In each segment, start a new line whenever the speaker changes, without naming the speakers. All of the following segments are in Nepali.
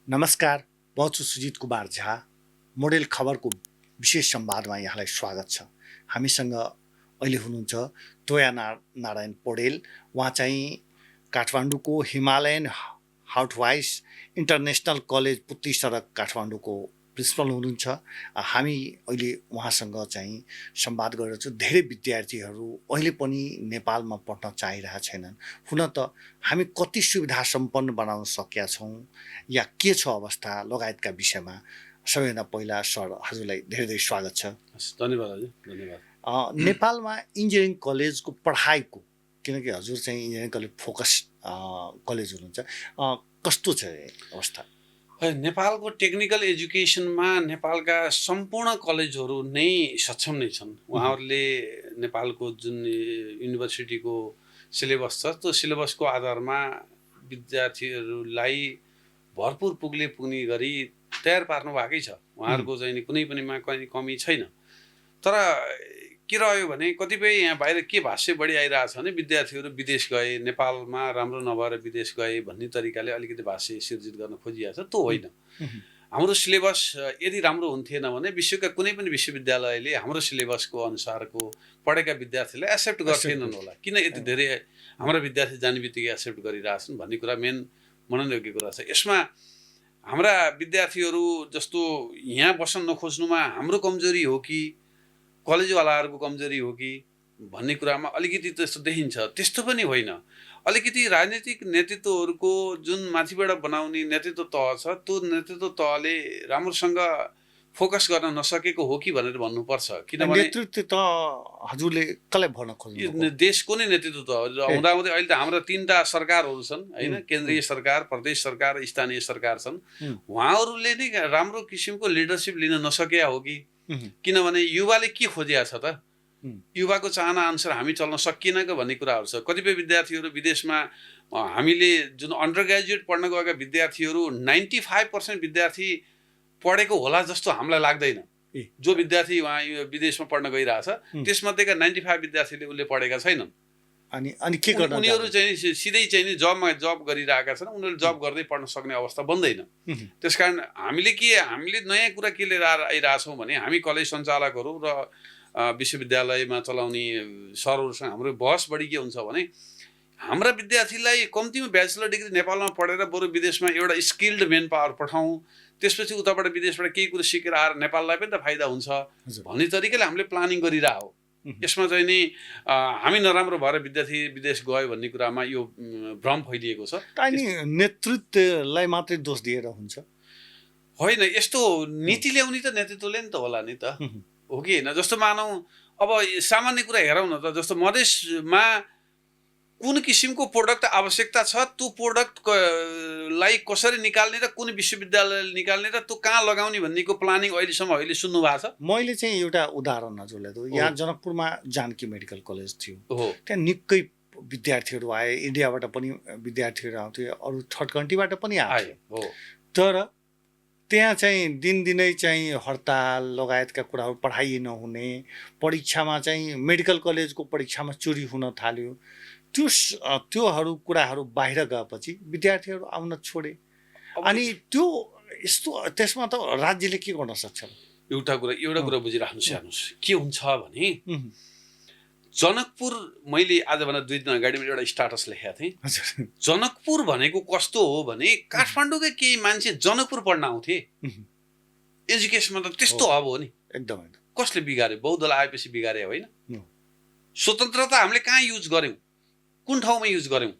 नमस्कार, म छु सुजित कुमार झा। मोडेल खबरको विशेष संवादमा यहाँलाई स्वागत छ। हामीसँग अहिले हुनुहुन्छ तोया नारायण पौडेल। उहाँ चाहिँ काठमाडौँको हिमालयन हाउटवाइस इन्टरनेसनल कलेज पुत्ती सडक काठमाडौँको प्रिन्सिपल हुनुहुन्छ। हामी अहिले उहाँसँग चाहिँ संवाद गरेछौँ। धेरै विद्यार्थीहरू अहिले पनि नेपालमा पढ्न चाहिरहेका छैनन्। हुन त हामी कति सुविधा सम्पन्न बनाउन सकेका छौँ या के छ अवस्था लगायतका विषयमा सबैभन्दा पहिला सर हजुरलाई धेरै धेरै स्वागत छ।
धन्यवाद हजुर, धन्यवाद।
नेपालमा इन्जिनियरिङ कलेजको पढाइको, किनकि हजुर चाहिँ इन्जिनियरिङ कलेज फोकस कलेज हुनुहुन्छ, कस्तो छ अवस्था?
नेपालको टेक्निकल एजुकेसनमा नेपालका सम्पूर्ण कलेजहरू नै सक्षम नै छन्। उहाँहरूले नेपालको जुन युनिभर्सिटीको सिलेबस छ त्यो सिलेबसको आधारमा विद्यार्थीहरूलाई भरपुर पुग्ने गरी तयार पार्नु भएकै छ। उहाँहरूको चाहिँ कुनै पनिमा कमी छैन। तर के रह्यो भने कतिपय यहाँ बाहिर के भाष्य बढी आइरहेछ भने विद्यार्थीहरू विदेश गए, नेपालमा राम्रो नभएर विदेश गए भन्ने तरिकाले अलिकति भाष्य सिर्जित गर्न खोजिएको छ। त्यो होइन। हाम्रो सिलेबस यदि राम्रो हुन्थेन भने विश्वका कुनै पनि विश्वविद्यालयले हाम्रो सिलेबसको अनुसारको पढेका विद्यार्थीलाई एक्सेप्ट गर्थेनन् होला। किन यति धेरै हाम्रा विद्यार्थी जाने बित्तिकै एक्सेप्ट गरिरहेछन् भन्ने कुरा मेन मनन योग्य कुरा छ। यसमा हाम्रा विद्यार्थीहरू जस्तो यहाँ बस्न नखोज्नुमा हाम्रो कमजोरी हो कि कलेजवालाहरूको कमजोरी हो कि भन्ने कुरामा अलिकति त्यस्तो देखिन्छ। त्यस्तो पनि होइन। अलिकति राजनीतिक नेतृत्वहरूको जुन माथिबाट बनाउने नेतृत्व तह छ त्यो नेतृत्व तहले राम्रोसँग फोकस गर्न नसकेको हो कि भनेर भन्नुपर्छ। किनभने
नेतृत्व त हजुरले कसलाई भन्न खोज्नु?
देशको नै नेतृत्व तह हुँदाहुँदै अहिले त हाम्रा 3टा सरकारहरू छन् होइन, केन्द्रीय सरकार, प्रदेश सरकार, स्थानीय सरकार छन्। उहाँहरूले नै राम्रो किसिमको लिडरसिप लिन नसकेका हो कि? किनभने युवाले के खोजिया छ त? युवाको चाहना अनुसार हामी चल्न सकिएन कि भन्ने कुराहरू छ। कतिपय विद्यार्थीहरू विदेशमा हामीले जुन अन्डर ग्रेजुएट पढ्न गएका विद्यार्थीहरू 95% विद्यार्थी पढेको होला जस्तो हामीलाई लाग्दैन। जो विद्यार्थी उहाँ विदेशमा पढ्न गइरहेछ त्यसमध्येका 95 विद्यार्थीले उसले पढेका छैनन्।
अनि के गर्न?
उनीहरू चाहिँ सिधै चाहिँ जब गरिरहेका छन्। उनीहरूले जब गर्दै पढ्न सक्ने अवस्था बन्दैन। त्यसकारण हामीले नयाँ कुरा के लिएर आइरहेछौँ भने हामी कलेज सञ्चालकहरू र विश्वविद्यालयमा चलाउने सरहरूसँग हाम्रो बहस बढी के हुन्छ भने हाम्रा विद्यार्थीलाई कम्तीमा ब्याचलर डिग्री नेपालमा पढेर बरु विदेशमा एउटा स्किल्ड मेन पावर पठाउँ, त्यसपछि उताबाट विदेशबाट केही कुरो सिकेर आएर नेपाललाई पनि त फाइदा हुन्छ भन्ने तरिकाले हामीले प्लानिङ गरिरहेको हो। यसमा चाहिँ नि हामी नराम्रो भएर विद्यार्थी विदेश गयो भन्ने कुरामा यो भ्रम फैलिएको छ।
अनि नेतृत्वलाई मात्रै दोष दिएर हुन्छ?
होइन, यस्तो नीति ल्याउने त नेतृत्वले नि त होला नि त, हो कि होइन? जस्तो मानौँ अब सामान्य कुरा हेरौँ न त, जस्तो मधेसमा कुन किसिमको प्रोडक्ट आवश्यकता छ त्यो प्रोडक्टलाई कसरी निकाल्ने र कुन विश्वविद्यालयले निकाल्ने र त्यो कहाँ लगाउने भन्नेको प्लानिङ अहिलेसम्म अहिले सुन्नु भएको छ?
मैले चाहिँ एउटा उदाहरण हजुरलाई दिउँ। यहाँ जनकपुरमा जानकी मेडिकल कलेज थियो। त्यहाँ निकै विद्यार्थीहरू आए, इन्डियाबाट पनि विद्यार्थीहरू आउँथे, अरू थर्ड कन्ट्रीबाट पनि आए। तर त्यहाँ चाहिँ दिनदिनै चाहिँ हडताल लगायतका कुराहरू, पढाइ नहुने, परीक्षामा चाहिँ मेडिकल कलेजको परीक्षामा चोरी हुन थाल्यो। त्योहरू कुराहरू बाहिर गएपछि विद्यार्थीहरू आउन छोडे। अनि त्यो यस्तो त्यसमा त राज्यले के गर्न सक्छ?
एउटा कुरा बुझिराख्नुहोस्। हेर्नुहोस् के हुन्छ भने जनकपुर, मैले आजभन्दा 2 दिन अगाडि एउटा स्टाटस लेखेको थिएँ। जनकपुर भनेको कस्तो हो भने काठमाडौँकै केही मान्छे जनकपुर पढ्न आउँथे। एजुकेसनमा त त्यस्तो हब हो नि।
एकदम।
कसले बिगार्यो? बौद्धले आएपछि बिगारे होइन? स्वतन्त्रता हामीले कहाँ युज गर्यौँ? कुन ठाउँमा युज गर्यौँ?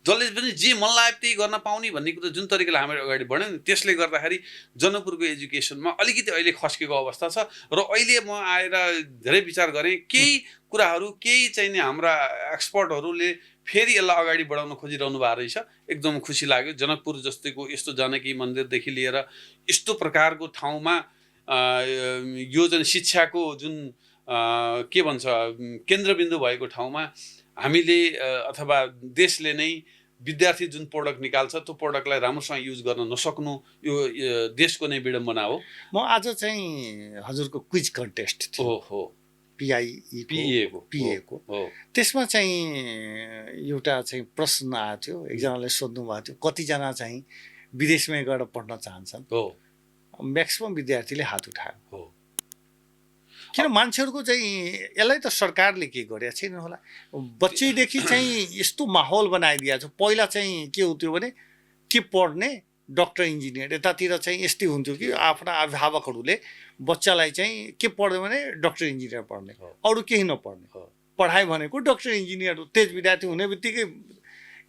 जसले पनि जे मन लाग्यो त्यही गर्न पाउने भन्ने कुरा जुन तरिकाले हामीले अगाडि बढ्यौँ नि, त्यसले गर्दाखेरि जनकपुरको एजुकेसनमा अलिकति अहिले खस्केको अवस्था छ। र अहिले म आएर धेरै विचार गरेँ, केही कुराहरू केही चाहिँ नि हाम्रा एक्सपर्टहरूले फेरि यसलाई अगाडि बढाउन खोजिरहनु भएको रहेछ। एकदम खुसी लाग्यो। जनकपुर जस्तैको यस्तो जानकी मन्दिरदेखि लिएर यस्तो प्रकारको ठाउँमा यो जुन शिक्षाको जुन के भन्छ केन्द्रबिन्दु भएको ठाउँमा हामीले अथवा देशले नै विद्यार्थी जुन प्रोडक्ट निकाल्छ त्यो प्रोडक्टलाई राम्रोसँग युज गर्न नसक्नु यो देशको नै विडम्बना हो।
म आज चाहिँ हजुरको क्विज कन्टेस्ट थियो पिएको त्यसमा चाहिँ एउटा चाहिँ प्रश्न आएको थियो। एकजनाले सोध्नु भएको थियो कतिजना चाहिँ विदेशमै गएर पढ्न चाहन्छन्।
हो
म्याक्सिमम विद्यार्थीले हात उठायो।
हो
किन मान्छेहरूको चाहिँ यसलाई त सरकारले के गरेको छैन होला। बच्चैदेखि चाहिँ यस्तो माहौल बनाइदिएको छ। पहिला चाहिँ के हुन्थ्यो भने के पढ्ने डक्टर इन्जिनियर यतातिर चाहिँ यस्तै हुन्थ्यो कि आफ्ना अभिभावकहरूले बच्चालाई चाहिँ के पढ्यो भने डक्टर इन्जिनियर पढ्ने, अरू केही नपढ्ने, पढाइ भनेको डक्टर इन्जिनियर हो। तेज विद्यार्थी हुने बित्तिकै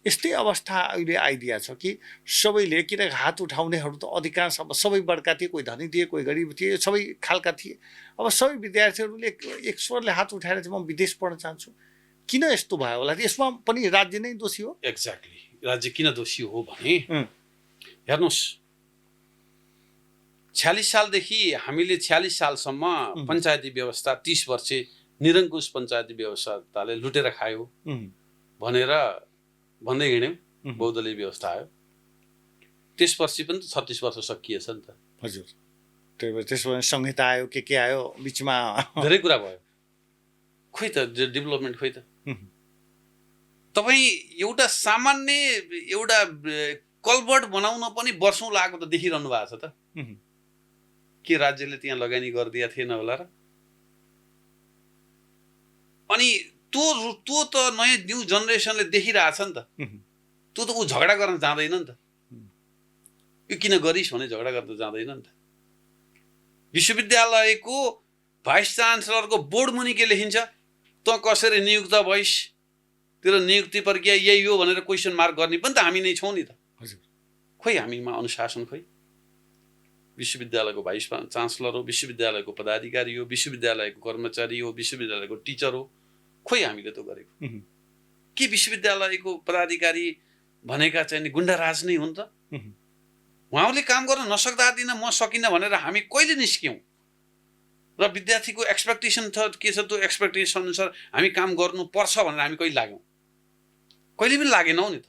यस्तै अवस्था अहिले आइदिएको छ कि सबैले, किन हात उठाउनेहरू त अधिकांश अब सबै वर्गका थिए, कोही धनी थिए कोही गरिब थिए, सबै खालका थिए। अब सबै विद्यार्थीहरूले एक स्वरले हात उठाएर चाहिँ म विदेश पढ्न चाहन्छु। किन यस्तो भयो होला? यसमा पनि राज्य नै दोषी हो।
एक्ज्याक्टली, राज्य किन दोषी हो भने हेर्नुहोस्, 46 सालदेखि हामीले 46 सालसम्म पञ्चायती व्यवस्था 30 वर्ष निरङ्कुश पञ्चायती व्यवस्थाले लुटेर खायो भनेर भन्दै हिँड्यौँ। बहुदलीय व्यवस्था आयो, त्यसपछि पनि 36 वर्ष सकिएछ नि त।
हजुर, त्यही भएर त्यसमा संहिता आयो, के आयो, बिचमा
धेरै कुरा भयो। खोइ त डेभलपमेन्ट खोइ त। तपाईँ एउटा सामान्य एउटा कल्भर्ट बनाउन पनि वर्षौँ लागेको त देखिरहनु भएको छ त। के राज्यले त्यहाँ लगानी गरिदिएको थिएन होला र? अनि त्यो त नयाँ न्यू जेनेरेसनले देखिरहेछ नि त। त्यो त ऊ झगडा गर्न जाँदैन नि त। यो किन गरिस् भने झगडा गर्न जाँदैन नि त। विश्वविद्यालयको भाइस चान्सलरको बोर्ड मुनि के लेखिन्छ? तँ कसरी नियुक्त भइस्, तेरो नियुक्ति प्रक्रिया यही हो भनेर क्वेसन मार्क गर्ने पनि त हामी नै छौँ नि त। खोइ हामीमा अनुशासन खोइ। विश्वविद्यालयको भाइस चान्सलर हो, विश्वविद्यालयको पदाधिकारी हो, विश्वविद्यालयको कर्मचारी हो, विश्वविद्यालयको टिचर हो। खोइ हामीले त गरेको के? विश्वविद्यालयको पदाधिकारी भनेका चाहिँ गुन्डाराज नै हुन् त? उहाँहरूले काम गर्न नसक्दा दिन म सकिनँ भनेर हामी कहिले निस्क्यौँ? र विद्यार्थीको एक्सपेक्टेसन के छ, त्यो एक्सपेक्टेसन अनुसार हामी काम गर्नुपर्छ भनेर हामी कहिले लाग्यौँ? कहिले पनि लागेनौँ नि त।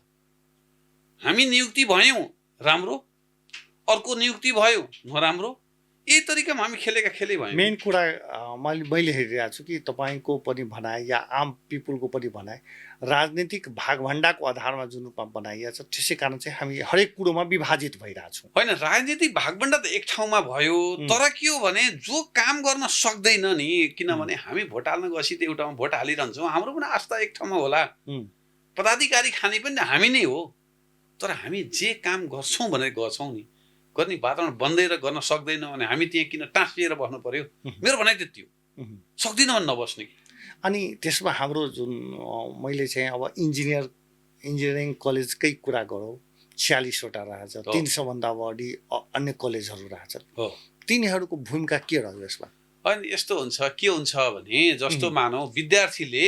हामी नियुक्ति भयौँ राम्रो, अर्को नियुक्ति भयो नराम्रो, यही तरिकामा हामी खेलेका खेलै भयौँ।
मेन कुरा मैले हेरिरहेको छु कि तपाईँको पनि भनाइ या आम पिपुलको पनि भनाइ राजनीतिक भागभण्डाको आधारमा जुन रूपमा बनाइएको छ, त्यसै कारण चाहिँ हामी हरेक कुरोमा विभाजित भइरहेछौँ।
होइन, राजनीतिक भागभण्डा त एक ठाउँमा भयो, तर के हो भने जो काम गर्न सक्दैन नि, किनभने हामी भोट हाल्न गएपछि त एउटामा भोट हालिरहन्छौँ, हाम्रो पनि आस्था एक ठाउँमा होला। पदाधिकारी खाने पनि हामी नै हो, तर हामी जे काम गर्छौँ भनेर गर्छौँ नि, गर्ने वातावरण बन्दै र गर्न सक्दैन भने हामी त्यहाँ किन टाँसिएर बस्नु पर्यो? मेरो भनाइ त्यति हो, सक्दिनँ भने नबस्ने।
अनि त्यसमा हाम्रो जुन मैले चाहिँ अब इन्जिनियरिङ कलेजकै कुरा गरौँ, 46वटा रहेछ, 300 भन्दा बढी अन्य कलेजहरू रहेछन्। तिनीहरूको भूमिका के रह्यो यसमा?
अनि यस्तो हुन्छ, के हुन्छ भने जस्तो मानौ विद्यार्थीले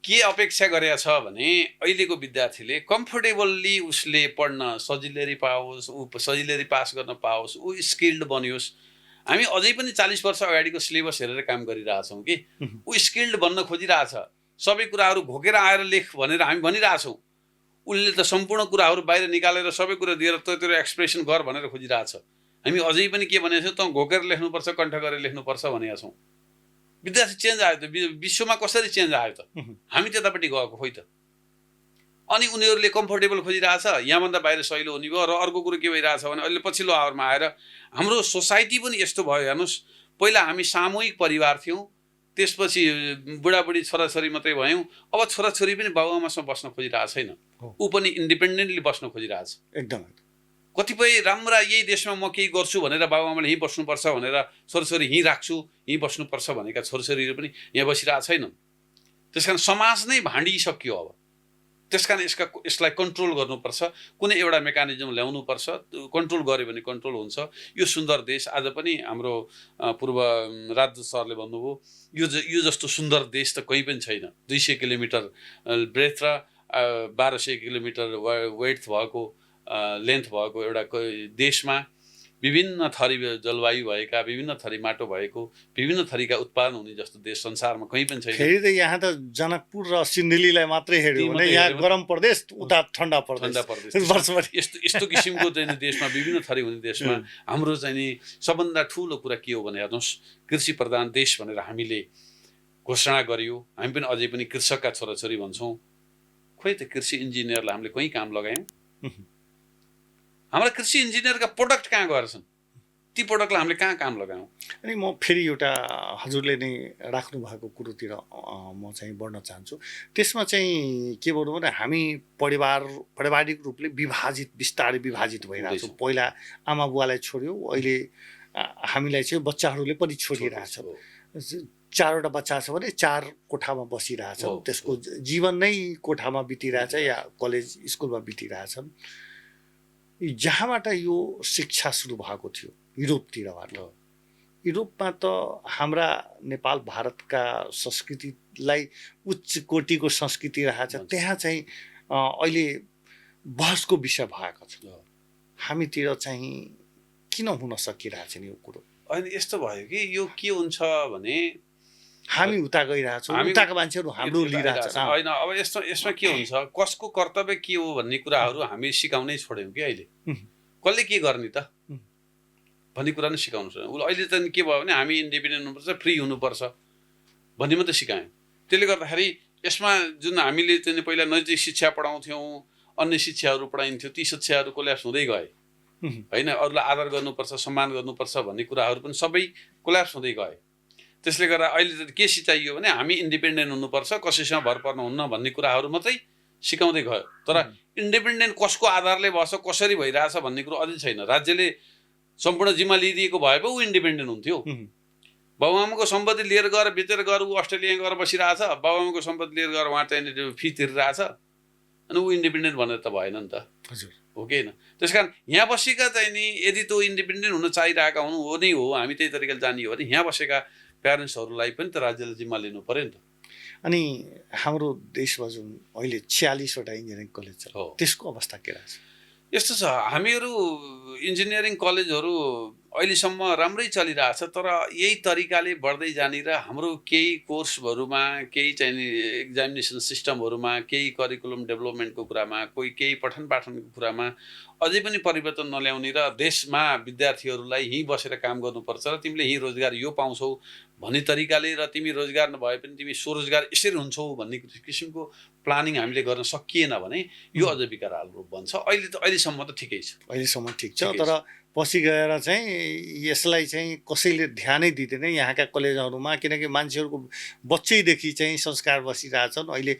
के अपेक्षा गरेका छ भने अहिलेको विद्यार्थीले कम्फर्टेबल्ली उसले पढ्न सजिलै पाओस्, ऊ सजिलै पास गर्न पाओस्, ऊ स्किल्ड बनियोस्। हामी अझै पनि 40 वर्ष अगाडिको सिलेबस हेरेर काम गरिरहेछौँ कि ऊ स्किल्ड बन्न खोजिरहेछ। सबै कुराहरू घोकेर आएर लेख भनेर हामी भनिरहेछौँ, उसले त सम्पूर्ण कुराहरू बाहिर निकालेर सबै कुरा दिएर तेरो एक्सप्रेसन गर भनेर खोजिरहेछ। हामी अझै पनि के भनेको छौँ, त घोकेर लेख्नुपर्छ, कण्ठ गरेर लेख्नुपर्छ भनेका छौँ। विद्यार्थी चेन्ज आयो त, विश्वमा कसरी चेन्ज आयो त? हामी त्यतापट्टि गएको खोइ त। अनि उनीहरूले कम्फर्टेबल खोजिरहेछ, यहाँभन्दा बाहिर सहिलो हुने भयो। र अर्को कुरो के भइरहेछ भने अहिले पछिल्लो आवरमा आएर हाम्रो सोसाइटी पनि यस्तो भयो। हेर्नुहोस्, पहिला हामी सामूहिक परिवार थियौँ, त्यसपछि बुढाबुढी छोराछोरी मात्रै भयौँ। अब छोराछोरी पनि बाबुआमासँग बस्न खोजिरहेको छैन, ऊ पनि इन्डिपेन्डेन्टली बस्न खोजिरहेछ।
एकदम
कतिपय राम्रा यही देशमा म केही गर्छु भनेर बाबुआमाले यहीँ बस्नुपर्छ भनेर, छोराछोरी यहीँ राख्छु, यहीँ बस्नुपर्छ भनेका छोराछोरीहरू पनि यहाँ बसिरहेको छैनन्। त्यस कारण समाज नै भाँडिसक्यो। अब त्यस कारण यसलाई कन्ट्रोल गर्नुपर्छ, कुनै एउटा मेकानिजम ल्याउनुपर्छ। कन्ट्रोल गऱ्यो भने कन्ट्रोल हुन्छ। यो सुन्दर देश, आज पनि हाम्रो पूर्व राजदूत सरले भन्नुभयो, यो जस्तो सुन्दर देश त कहीँ पनि छैन। 200 किलोमिटर ब्रेथ र 1200 किलोमिटर वेड्थ भएको, लेन्थ भएको एउटा देशमा विभिन्न थरी जलवायु भएका, विभिन्न थरी माटो भएको, विभिन्न थरीका उत्पादन हुने जस्तो देश संसारमा कहीँ पनि छैन।
फेरि त यहाँ त जनकपुर र सिन्धुलीलाई मात्रै हेऱ्यो भने यहाँ गरम प्रदेश, उता ठन्डा प्रदेश।
यस्तो किसिमको चाहिँ देशमा, विभिन्न थरी हुने देशमा हाम्रो चाहिँ नि सबभन्दा ठुलो कुरा के हो भने हेर्नुहोस्, कृषि प्रधान देश भनेर हामीले घोषणा गरियो। हामी पनि अझै पनि कृषकका छोराछोरी भन्छौँ। खोइ त कृषि इन्जिनियरलाई हामीले कहीँ काम लगायौँ? हाम्रा कृषि इन्जिनियरका प्रोडक्ट कहाँ गएर छन्? ती प्रोडक्टलाई हामीले कहाँ काम लगायौँ?
अनि म फेरि एउटा हजुरले नै राख्नु भएको कुरोतिर म चाहिँ बढ्न चाहन्छु। त्यसमा चाहिँ के भनौँ भने हामी पारिवारिक रूपले बिस्तारै विभाजित भइरहेको छौँ। पहिला आमा बुवालाई छोड्यो, अहिले हामीलाई चाहिँ बच्चाहरूले पनि छोडिरहेछ। 4वटा बच्चा छ भने 4 कोठामा बसिरहेछन्, त्यसको जीवन नै कोठामा बितिरहेछ या कलेज स्कुलमा बितिरहेछन्। जहाँबाट यो शिक्षा सुरु भएको थियो युरोपतिरबाट, युरोपमा त हाम्रा नेपाल भारतका संस्कृतिलाई उच्च कोटिको संस्कृति रहेछ, त्यहाँ चाहिँ अहिले बहसको विषय भएको छ। हामीतिर चाहिँ किन हुन सकिरहेछन् यो कुरो?
अहिले यस्तो भयो कि यो के हुन्छ भने
हामी उता गइरहेछौँ, उताका मान्छेहरू हाम्रो लिइरहेछ।
होइन, अब यसमा के हुन्छ, कसको कर्तव्य के हो भन्ने कुराहरू हामी सिकाउनै छोड्यौँ कि अहिले। कसले के गर्ने त भन्ने कुरा नै सिकाउनु छोड्यौँ। अहिले त के भयो भने हामी इन्डिपेन्डेन्ट हुनुपर्छ, फ्री हुनुपर्छ भन्ने मात्रै सिकायौँ। त्यसले गर्दाखेरि यसमा जुन हामीले चाहिँ पहिला नैतिक शिक्षा पढाउँथ्यौँ, अन्य शिक्षाहरू पढाइन्थ्यो, ती शिक्षाहरू कोल्याप्स हुँदै गए होइन। अरूलाई आदर गर्नुपर्छ, सम्मान गर्नुपर्छ भन्ने कुराहरू पनि सबै कोल्याप्स हुँदै गए। त्यसले गर्दा अहिले त के सिकाइयो भने हामी इन्डिपेन्डेन्ट हुनुपर्छ, कसैसँग भर पर्नु हुन्न भन्ने कुराहरू मात्रै सिकाउँदै गयो। तर इन्डिपेन्डेन्ट कसको आधारले बस्छ, कसरी भइरहेछ भन्ने कुरो अझै छैन। राज्यले सम्पूर्ण जिम्मा लिइदिएको भए पो ऊ इन्डिपेन्डेन्ट हुन्थ्यो। बाबुआमाको सम्पत्ति लिएर गएर बेचेर गएर ऊ अस्ट्रेलिया गएर बसिरहेछ, बाबुआमाको सम्पत्ति लिएर गएर उहाँ चाहिँ फी तिरिरहेछ, अनि ऊ इन्डिपेन्डेन्ट भनेर त भएन नि त।
हजुर,
हो कि होइन? त्यस कारण यहाँ बसेका चाहिँ नि यदि त्यो इन्डिपेन्डेन्ट हुन चाहिरहेका हुनु हो नै हो, हामी त्यही तरिकाले जाने हो भने यहाँ बसेका प्यारेन्ट्सहरूलाई पनि त राज्यले जिम्मा लिनु पर्यो नि त।
अनि हाम्रो देशमा जुन अहिले 46वटा इन्जिनियरिङ कलेज छ, त्यसको अवस्था के रहेछ?
यस्तो छ, हामीहरू इन्जिनियरिङ कलेजहरू अहिलेसम्म राम्रै चलिरहेछ, तर यही तरिकाले बढ्दै जाने र हाम्रो केही कोर्सहरूमा, केही चाहिँ एक्जामिनेसन सिस्टमहरूमा, केही करिकुलम डेभलपमेन्टको कुरामा, केही पठन पाठनको कुरामा अझै पनि परिवर्तन नल्याउने र देशमा विद्यार्थीहरूलाई यहीँ बसेर काम गर्नुपर्छ र तिमीले यहीँ रोजगार यो पाउँछौ भन्ने तरिकाले र तिमी रोजगार नभए पनि तिमी स्वरोजगार यसरी हुन्छौ भन्ने किसिमको प्लानिङ हामीले गर्न सकिएन भने यो अझ विकराल रूप बन्छ। अहिलेसम्म त ठिकै छ,
अहिलेसम्म ठिक छ, तर पछि गएर चाहिँ यसलाई चाहिँ कसैले ध्यानै दिँदैन यहाँका कलेजहरूमा, किनकि मान्छेहरूको बच्चैदेखि चाहिँ संस्कार बसिरहेछन्। अहिले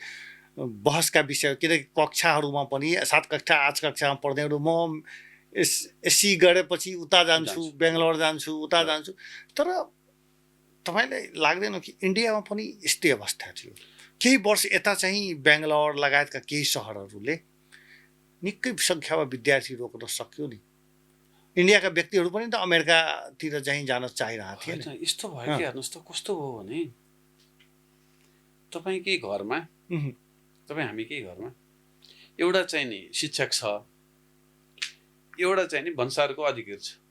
बहसका विषय, किनकि कक्षाहरूमा पनि 7 कक्षा 8 कक्षामा पढ्नेहरू म एससी गरेपछि उता जान्छु, बेङ्गलोर जान्छु, उता जान्छु। तर तपाईँलाई लाग्दैन कि इन्डियामा पनि यस्तै अवस्था थियो? केही वर्ष यता चाहिँ बेङ्गलोर लगायतका केही सहरहरूले निकै सङ्ख्यामा विद्यार्थी रोक्न सक्यो नि। इन्डियाका व्यक्तिहरू पनि त अमेरिकातिर चाहिँ जान चाहिरहेको थिएन।
यस्तो भयो कि हेर्नुहोस् त, कस्तो हो भने तपाईँकै घरमा, हामीकै घरमा एउटा चाहिँ नि शिक्षक छ, एउटा चाहिँ नि भन्सारको अधिकृत छ।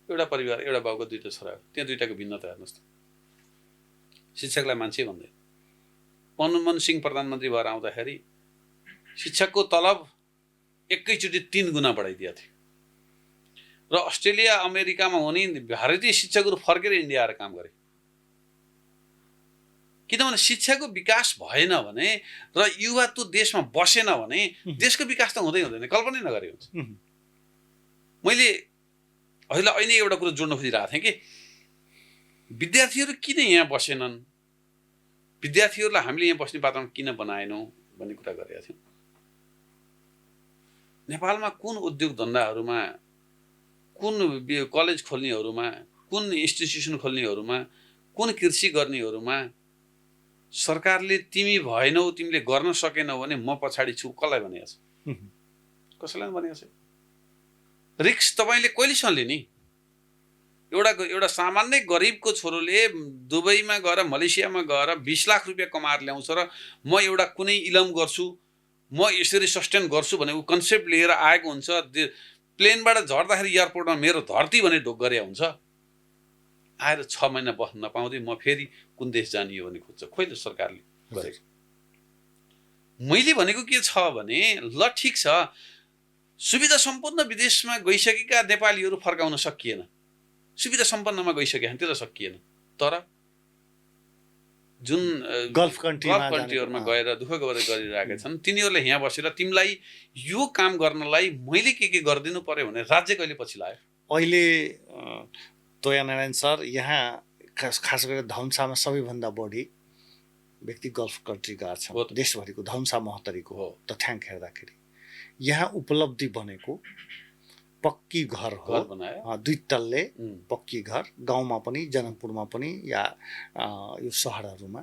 एउटा परिवार, एउटा बाउको 2टा छोरा, त्यहाँ 2टाको भिन्नता हेर्नुहोस् त। शिक्षकलाई मान्छे भन्दैन। मनमोहन सिंह प्रधानमन्त्री भएर आउँदाखेरि शिक्षकको तलब एकैचोटि 3 गुणा बढाइदिएको थियो र अस्ट्रेलिया अमेरिकामा हुने भारतीय शिक्षकहरू फर्केर इन्डिया आएर काम गरे। किनभने शिक्षाको विकास भएन भने र युवा त्यो देशमा बसेन भने देशको विकास त हुँदै हुँदैन, कल्पनै नगरे हुन्छ। मैले अहिले एउटा कुरो जोड्न खोजिरहेको थिएँ कि विद्यार्थीहरू किन यहाँ बसेनन्, विद्यार्थीहरूलाई हामीले यहाँ बस्ने वातावरण किन बनाएनौँ भन्ने कुरा गरेका थियौँ। नेपालमा कुन उद्योग धन्दाहरूमा, कुन कलेज खोल्नेहरूमा, कुन इन्स्टिट्युसन खोल्नेहरूमा, कुन कृषि गर्नेहरूमा सरकारले तिमी भएनौ, तिमीले गर्न सकेनौ भने म पछाडि छु कसलाई भनेको छ? कसैलाई भनेको छ? रिक्स तपाईँले कहिलेसम्म लिने? एउटा सामान्य गरिबको छोरोले दुबईमा गएर, मलेसियामा गएर 20 लाख रुपियाँ कमाएर ल्याउँछ र म एउटा कुनै इलम गर्छु, म यसरी सस्टेन गर्छु भने ऊ कन्सेप्ट लिएर आएको हुन्छ। प्लेनबाट झर्दाखेरि एयरपोर्टमा मेरो धरती भने ढोक गरे हुन्छ, आएर 6 महिना बस्न नपाउँदै म फेरि कुन देश जाने हो भने खोज्छ। खोइ सरकारले गरेको। मैले भनेको के छ भने ल ठिक छ, सुविधा सम्पन्न विदेशमा गइसकेका नेपालीहरू फर्काउन सकिएन, सुविधा सम्पन्नमा गइसके त्यसलाई सकिएन, तर जुन
गल्फ कन्ट्रीमा
कन्ट्रीहरूमा गएर दुःख गरेर गरिरहेका छन् तिनीहरूले यहाँ बसेर तिमीलाई यो काम गर्नलाई मैले के गरिदिनु पर्यो भने राज्य कहिले पछि लाग्यो?
अहिले तोया नारायण सर यहाँ खास गरेर धनुषामा सबैभन्दा बढी व्यक्ति गल्फ कन्ट्री गएका छन्। देशभरिको धनुषा महोत्तरीको
हो
तथ्याङ्क हेर्दाखेरि यहाँ उपलब्धि बनेको पक्की घर हो, 2 तल्ले पक्की घर, गाउँमा पनि जनकपुरमा पनि या यो सहरहरूमा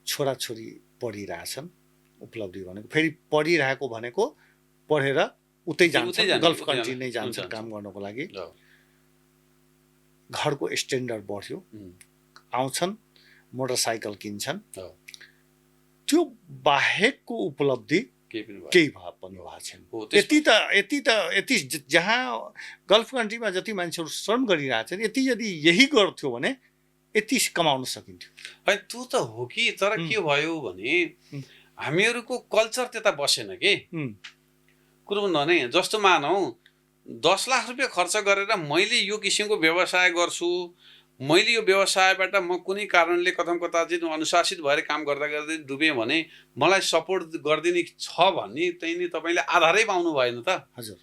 छोराछोरी पढिरहेछन्। उपलब्धि भनेको फेरि पढिरहेको भनेको पढेर उतै जान्छन्, गल्फ कन्ट्री नै जान्छन् काम गर्नको लागि। घरको स्ट्यान्डर्ड बढ्यो, आउँछन् मोटरसाइकल किन्छन्। त्यो बाहेकको उपलब्धि केही पनि भएको छैन। यति जहाँ गल्फ कन्ट्रीमा जति मान्छेहरू श्रम गरिरहेछन् यति यदि यही गर्थ्यो भने यति कमाउन सकिन्थ्यो।
है त्यो त हो कि, तर के भयो भने हामीहरूको कल्चर त्यता बसेन के। कुरो भने जस्तो मानौ 10 लाख रुपियाँ खर्च गरेर मैले यो किसिमको व्यवसाय गर्छु, मैले यो व्यवसायबाट म कुनै कारणले कथम कता चाहिँ अनुशासित भएर काम गर्दा गर्दै डुबेँ भने मलाई सपोर्ट गरिदिने छ भन्ने चाहिँ तपाईँले आधारै पाउनु भएन त।
हजुर,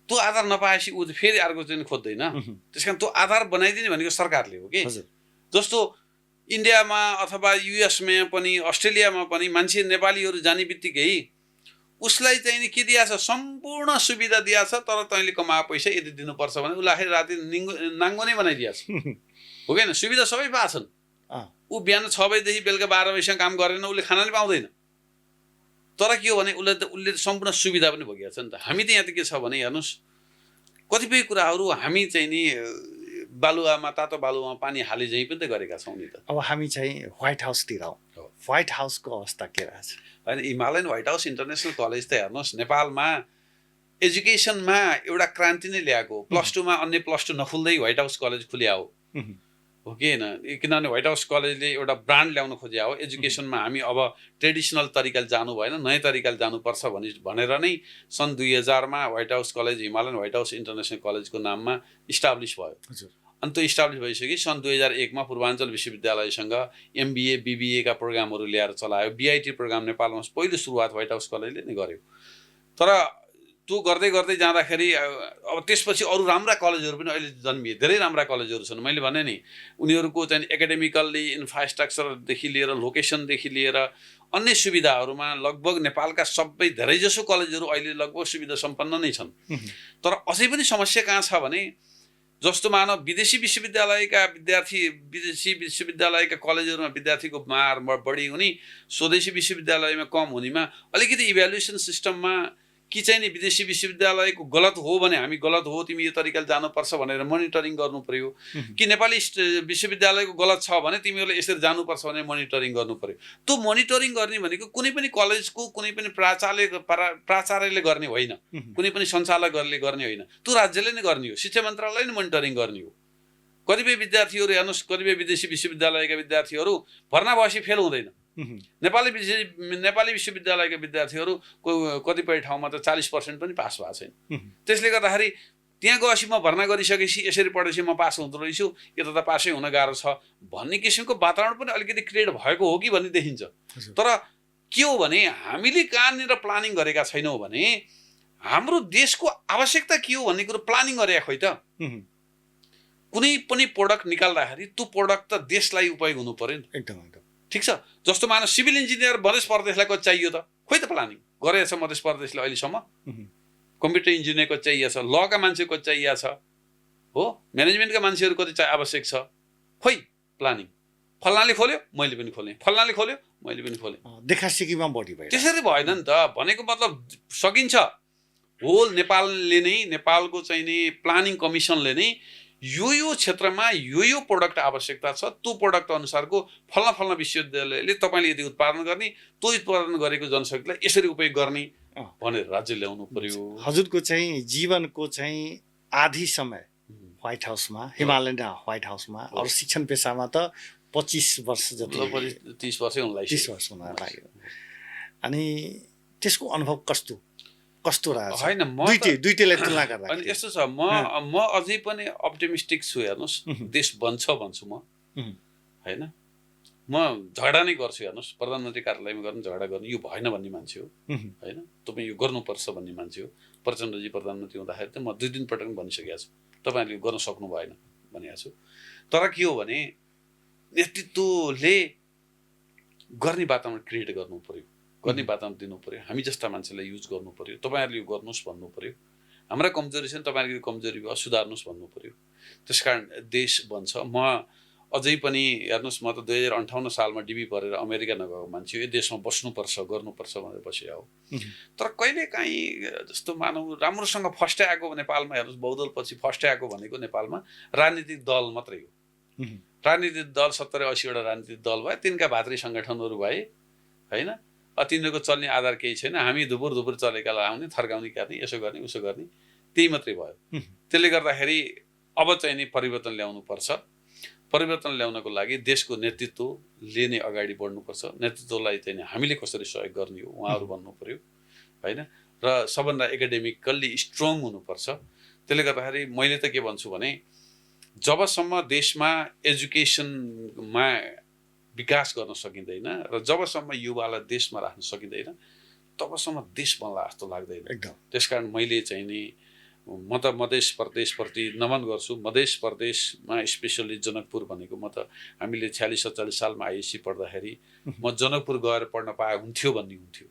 त्यो आधार नपाएपछि ऊ फेरि अर्को चाहिँ खोज्दैन। त्यस कारण त्यो आधार बनाइदिने भनेको सरकारले हो कि। जस्तो इन्डियामा अथवा युएसमा पनि अस्ट्रेलियामा पनि मान्छे नेपालीहरू जाने बित्तिकै उसलाई चाहिँ नि के दिया छ, सम्पूर्ण सुविधा दिया छ, तर तैँले कमाए पैसा यदि दिनुपर्छ भने उसलाई राति नाङ्गो नै बनाइदिया छ। हो कि सुविधा सबै पाछन्। ऊ बिहान 6 बजीदेखि बेलुका 12 बजीसम्म काम गरेन, उसले खाना नै पाउँदैन। तर के हो भने उसले सम्पूर्ण सुविधा पनि भोगेको छ नि त। हामी त यहाँ त के छ भने हेर्नुहोस्, कतिपय कुराहरू हामी चाहिँ नि बालुवामा तातो बालुवामा पानी हाले झैँ पनि त गरेका छौँ नि त।
अब हामी चाहिँ व्हाइट हाउसतिर आउँ। व्हाइट हाउसको अवस्था के रहेछ?
होइन, Himalayan White House international college त हेर्नुहोस् नेपालमा एजुकेसनमा एउटा क्रान्ति नै ल्याएको। +2मा अन्य +2 नखुल्दै व्हाइट हाउस कलेज खुल्या हो कि होइन? किनभने व्हाइट हाउस कलेजले एउटा ब्रान्ड ल्याउन खोज्या हो। एजुकेसनमा हामी अब ट्रेडिसनल तरिकाले जानु भएन, नयाँ तरिकाले जानुपर्छ भनेर नै सन् 2000मा White House college Himalayan White House international कलेजको नाममा इस्टाब्लिस भयो। अनि त्यो इस्टाब्लिस भइसक्यो। सन् 2001मा पूर्वाञ्चल विश्वविद्यालयसँग MBA BBA का प्रोग्रामहरू ल्याएर चलायो। BIT प्रोग्राम नेपालमा पहिलो सुरुवात व्हाइट हाउस कलेजले नै गर्यो। तर त्यो गर्दै गर्दै जाँदाखेरि अब त्यसपछि अरू राम्रा कलेजहरू पनि अहिले जन्मिए, धेरै राम्रा कलेजहरू छन्। मैले भने नि उनीहरूको चाहिँ एकाडेमिकल्ली इन्फ्रास्ट्रक्चरदेखि लिएर लोकेसनदेखि लिएर अन्य सुविधाहरूमा लगभग नेपालका सबै धेरैजसो कलेजहरू अहिले लगभग सुविधा सम्पन्न नै छन्। तर अझै पनि समस्या कहाँ छ भने जस्तो मानव विदेशी विश्वविद्यालयका विद्यार्थी, विदेशी विश्वविद्यालयका कलेजहरूमा विद्यार्थीको मार बढी हुने, स्वदेशी विश्वविद्यालयमा कम हुनेमा अलिकति इभ्यालुएसन सिस्टममा कि चाहिँ नि विदेशी विश्वविद्यालयको गलत हो भने हामी गलत हो, तिमी यो तरिकाले जानुपर्छ भनेर मोनिटरिङ गर्नु पर्यो। कि नेपाली विश्वविद्यालयको गलत छ भने तिमीहरूले यसरी जानुपर्छ भनेर मोनिटरिङ गर्नु पर्यो। त्यो मोनिटरिङ गर्ने भनेको कुनै पनि कलेजको कुनै पनि प्राचार्यले गर्ने होइन, कुनै पनि सञ्चालकहरूले गर्ने होइन, त्यो राज्यले नै गर्ने हो, शिक्षा मन्त्रालयले नै मोनिटरिङ गर्ने हो। कतिपय विद्यार्थीहरू हेर्नुहोस्, कतिपय विदेशी विश्वविद्यालयका विद्यार्थीहरू भर्ना भएपछि फेल हुँदैन। नेपाली विश्वविद्यालयका विद्यार्थीहरू कतिपय ठाउँमा त 40% पनि पास भएको छैन। त्यसले गर्दाखेरि त्यहाँ गएपछि म भर्ना गरिसकेपछि यसरी पढेपछि म पास हुँदो रहेछु, यता त पासै हुन गाह्रो छ भन्ने किसिमको वातावरण पनि अलिकति क्रिएट भएको हो कि भन्ने देखिन्छ। तर के हो भने हामीले कहाँनिर प्लानिङ गरेका छैनौँ भने हाम्रो देशको आवश्यकता के हो भन्ने कुरो प्लानिङ गरेका खोइ त। कुनै पनि प्रोडक्ट निकाल्दाखेरि त्यो प्रोडक्ट त देशलाई उपयोग हुनु पर्यो नि।
एकदम
ठिक छ। जस्तो मानव सिभिल इन्जिनियर मधेस प्रदेशलाई को चाहियो त, खोइ त प्लानिङ गरेछ मधेस प्रदेशले अहिलेसम्म। कम्प्युटर इन्जिनियरको चाहिएको छ, लका मान्छेको चाहिएको छ, हो म्यानेजमेन्टका मान्छेहरू कति आवश्यक छ, खोइ प्लानिङ। फल्नाले खोल्यो मैले पनि खोलेँ, फल्नाले खोल्यो मैले पनि खोलेँ,
देखासेखीमा बढी भयो।
त्यसरी भएन नि त। भनेको मतलब सकिन्छ। होल नेपालले नै, नेपालको चाहिँ नि प्लानिङ कमिसनले नै यो क्षेत्रमा यो प्रोडक्ट आवश्यकता छ, त्यो प्रोडक्ट अनुसारको फल्ना विश्वविद्यालयले तपाईँले यदि उत्पादन गर्ने, त्यो उत्पादन गरेको जनशक्तिलाई यसरी उपयोग गर्ने भनेर राज्य ल्याउनु पर्यो।
हजुरको चाहिँ जीवनको चाहिँ आधी समय व्हाइट हाउसमा, हिमालयन व्हाइट हाउसमा, अरू शिक्षण पेसामा त 25 वर्ष जति,
30 वर्षै
हुन लाग्यो। अनि त्यसको अनुभव कस्तो रहेछ?
होइन,
दुईटैलाई तुलना गर्दा
अनि यस्तो छ, म अझै पनि अप्टिमिस्टिक छु। हेर्नुहोस्, देश बन्छ भन्छु म, होइन। म झगडा नै गर्छु हेर्नुहोस्, प्रधानमन्त्री कार्यालयमा गर्नु झगडा गर्नु यो भएन भन्ने मान्छे हो होइन, तपाईँ यो गर्नुपर्छ भन्ने मान्छे हो। प्रचण्डजी प्रधानमन्त्री हुँदाखेरि त म 2-3 पटक भनिसकेको छु तपाईँहरूले गर्न सक्नु भएन भनेको छु। तर के हो भने नेतृत्वले गर्ने वातावरण क्रिएट गर्नु पर्यो, गर्ने वातावरण दिनु पर्यो, हामी जस्ता मान्छेलाई युज गर्नु पर्यो, तपाईँहरूले यो गर्नुहोस् भन्नु पर्यो, हाम्रा कमजोरी छ नि तपाईँहरूको कमजोरी भयो सुधार्नुहोस् भन्नु पर्यो। त्यसकारण देश बन्छ। म अझै पनि हेर्नुहोस्, म त 2058 सालमा डिबी पढेर अमेरिका नगएको मान्छे, यो देशमा बस्नुपर्छ गर्नुपर्छ भनेर बसेको हो। तर कहिलेकाहीँ जस्तो मानौँ राम्रोसँग फस्टै आएको नेपालमा हेर्नुहोस्, बहुदलपछि फस्टै आएको भनेको नेपालमा राजनीतिक दल मात्रै हो। राजनीतिक दल 70-80 वटा राजनीतिक दल भए, तिनका भातृ सङ्गठनहरू भए होइन। तिनीहरूको चल्ने आधार केही छैन, हामी धुपुर धुपुर चलेकालाई आउने थर्काउने गर्ने यसो गर्ने उसो गर्ने त्यही मात्रै भयो। त्यसले गर्दाखेरि अब चाहिँ नि परिवर्तन ल्याउनु पर्छ। परिवर्तन ल्याउनको लागि देशको नेतृत्वले नै अगाडि बढ्नुपर्छ। नेतृत्वलाई चाहिँ हामीले कसरी सहयोग गर्ने हो उहाँहरू भन्नु पर्यो होइन। र सबभन्दा एकाडेमिकल्ली स्ट्रङ हुनुपर्छ। त्यसले गर्दाखेरि मैले त के भन्छु भने जबसम्म देशमा एजुकेसनमा विकास गर्न सकिँदैन र जबसम्म युवालाई देशमा राख्न सकिँदैन तबसम्म देश बन्ला जस्तो लाग्दैन। त्यसकारण मैले चाहिँ नि म त मधेस प्रदेशप्रति नमन गर्छु। मधेस प्रदेशमा स्पेसल्ली जनकपुर भनेको म त हामीले 46-47 सालमा आइएससी पढ्दाखेरि म जनकपुर गएर पढ्न पाए हुन्थ्यो भन्ने हुन्थ्यो,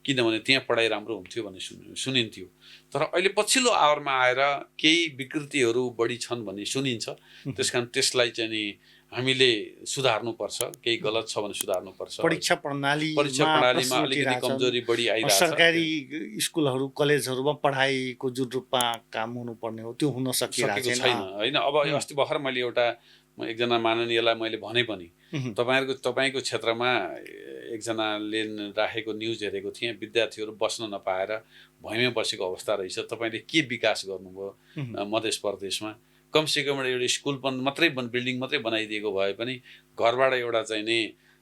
किनभने त्यहाँ पढाइ राम्रो हुन्थ्यो भन्ने सुनिन्थ्यो। तर अहिले पछिल्लो आवरमा आएर केही विकृतिहरू बढी छन् भन्ने सुनिन्छ। त्यसकारण त्यसलाई चाहिँ नि हामीले सुधार्नुपर्छ, केही गलत छ भने सुधार्नुपर्छ।
परीक्षा प्रणालीमा
अलिकति कमजोरी बढी आइरहेको छ।
सरकारी स्कुलहरू कलेजहरूमा पढाइको जुन रूपमा काम हुनुपर्ने हो त्यो हुन सकिरहेको छैन
होइन। अब अस्ति भर्खर मैले एकजना माननीयलाई मैले भने पनि तपाईँको क्षेत्रमा एकजनाले राखेको न्युज हेरेको थिएँ, विद्यार्थीहरू बस्न नपाएर भुइँमै बसेको अवस्था रहेछ। तपाईँले के विकास गर्नुभयो मधेस प्रदेशमा? कमसेकम एउटा स्कुल मात्रै बिल्डिङ मात्रै बनाइदिएको भए पनि घरबाट एउटा चाहिँ नि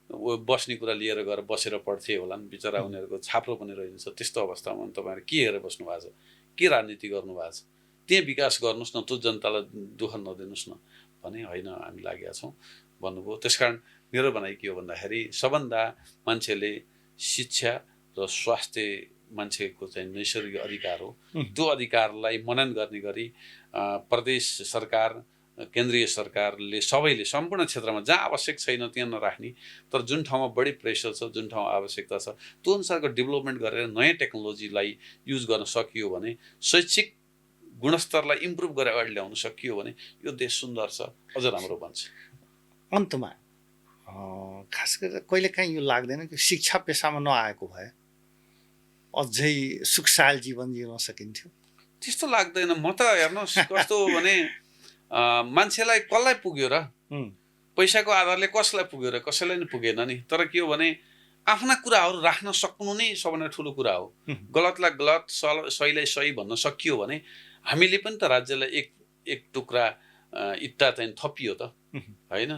बस्ने कुरा लिएर गएर बसेर पढ्थे होला नि, बिचरा उनीहरूको छाप्रो पनि रहन्छ। त्यस्तो अवस्थामा तपाईँहरू के हेरेर बस्नु भएको छ, के राजनीति गर्नुभएको छ? त्यहाँ विकास गर्नुहोस् न, त्यो जनतालाई दुःख नदिनुहोस् न भने होइन हामी लागेका छौँ भन्नुभयो। त्यसकारण मेरो भनाइ के हो भन्दाखेरि सबभन्दा मान्छेले शिक्षा र स्वास्थ्य मान्छेको चाहिँ नैसर्गिक अधिकार हो। त्यो अधिकारलाई मनन गर्ने गरी प्रदेश सरकार केन्द्रीय सरकारले सबैले सम्पूर्ण क्षेत्रमा जहाँ आवश्यक छैन त्यहाँ नराख्ने, तर जुन ठाउँमा बढी प्रेसर छ, जुन ठाउँमा आवश्यकता छ त्यो अनुसारको डेभलपमेन्ट गरेर नयाँ टेक्नोलोजीलाई युज गर्न सकियो भने, शैक्षिक गुणस्तरलाई इम्प्रुभ गरेर अगाडि ल्याउन सकियो भने यो देश सुन्दर छ, अझ राम्रो बन्छ।
अन्तमा खास गरेर कहिलेकाहीँ यो लाग्दैन कि शिक्षा पेसामा नआएको भए अझै सुखसाल जीवन जिउन सकिन्थ्यो?
त्यस्तो लाग्दैन। म त हेर्नुहोस् कस्तो हो भने मान्छेलाई कसलाई पुग्यो र, पैसाको आधारले कसलाई पुग्यो र? कसैलाई नि पुगेन नि। तर के हो भने आफ्ना कुराहरू राख्न सक्नु नै सबभन्दा ठुलो कुरा हो। गलतलाई गलत, सहीलाई सही भन्न सकियो भने हामीले पनि त राज्यलाई एक टुक्रा इट्टा चाहिँ थपियो त होइन।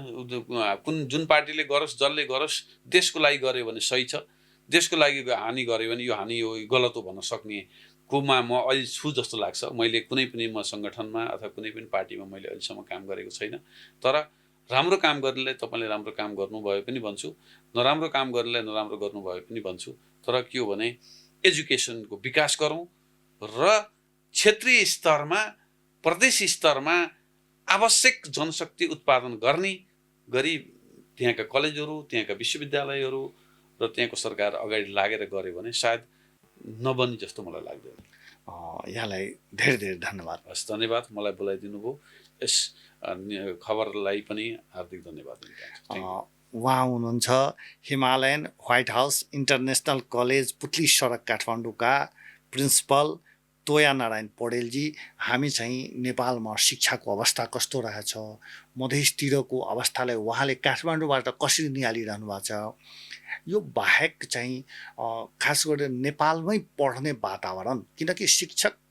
जुन पार्टीले गरोस् जसले गरोस् देशको लागि गर्यो भने सही छ, देशको लागि हानि गर्यो भने यो हानि हो गलत हो भन्न सक्ने कोमा म अहिले छु जस्तो लाग्छ। मैले कुनै पनि म सङ्गठनमा अथवा कुनै पनि पार्टीमा मैले अहिलेसम्म काम गरेको छैन। तर राम्रो काम गर्नेलाई तपाईँले राम्रो काम गर्नुभयो पनि भन्छु, नराम्रो काम गर्नेलाई नराम्रो गर्नुभयो पनि भन्छु। तर के हो भने एजुकेसनको विकास गरौँ र क्षेत्रीय स्तरमा प्रदेश स्तरमा आवश्यक जनशक्ति उत्पादन गर्ने गरी त्यहाँका कलेजहरू, त्यहाँका विश्वविद्यालयहरू र त्यहाँको सरकार अगाडि लागेर गऱ्यो भने सायद नबनी जस्तो मलाई लाग्दैन।
यहाँलाई धेरै धेरै धन्यवाद।
हस्, धन्यवाद मलाई बोलाइदिनु भयो। यस खबरलाई पनि हार्दिक धन्यवाद।
उहाँ हुनुहुन्छ Himalayan White House international college पुतली सडक काठमाडौँका प्रिन्सिपल तोया नारायण पौडेलजी। हामी चाहिँ नेपालमा शिक्षाको अवस्था कस्तो रहेछ, मधेसतिरको अवस्थालाई उहाँले काठमाडौँबाट कसरी निहालिरहनु भएको छ, यो बाहेक चाहिँ खास गरेर नेपालमै पढ्ने वातावरण, किनकि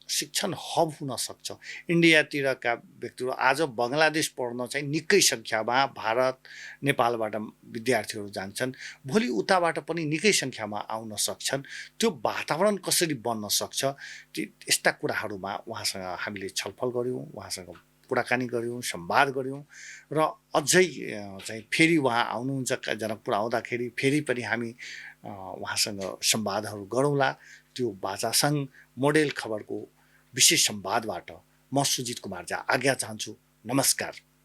शिक्षण हब हुन सक्छ। इन्डियातिरका व्यक्तिहरू आज बङ्गलादेश पढ्न चाहिँ निकै सङ्ख्यामा भारत नेपालबाट विद्यार्थीहरू जान्छन्, भोलि उताबाट पनि निकै सङ्ख्यामा आउन सक्छन्। त्यो वातावरण कसरी बन्न सक्छ, यस्ता कुराहरूमा उहाँसँग हामीले छलफल गऱ्यौँ, उहाँसँग कुराकानी गऱ्यौँ, संवाद गऱ्यौँ र अझै चाहिँ फेरि उहाँ आउनुहुन्छ जनकपुर आउँदाखेरि फेरि पनि हामी उहाँसँग संवादहरू गरौँला। त्यो बाचासङ्घ मोडेल खबरको विशेष संवादबाट म सुजित कुमार झा आज्ञा चाहन्छु। नमस्कार।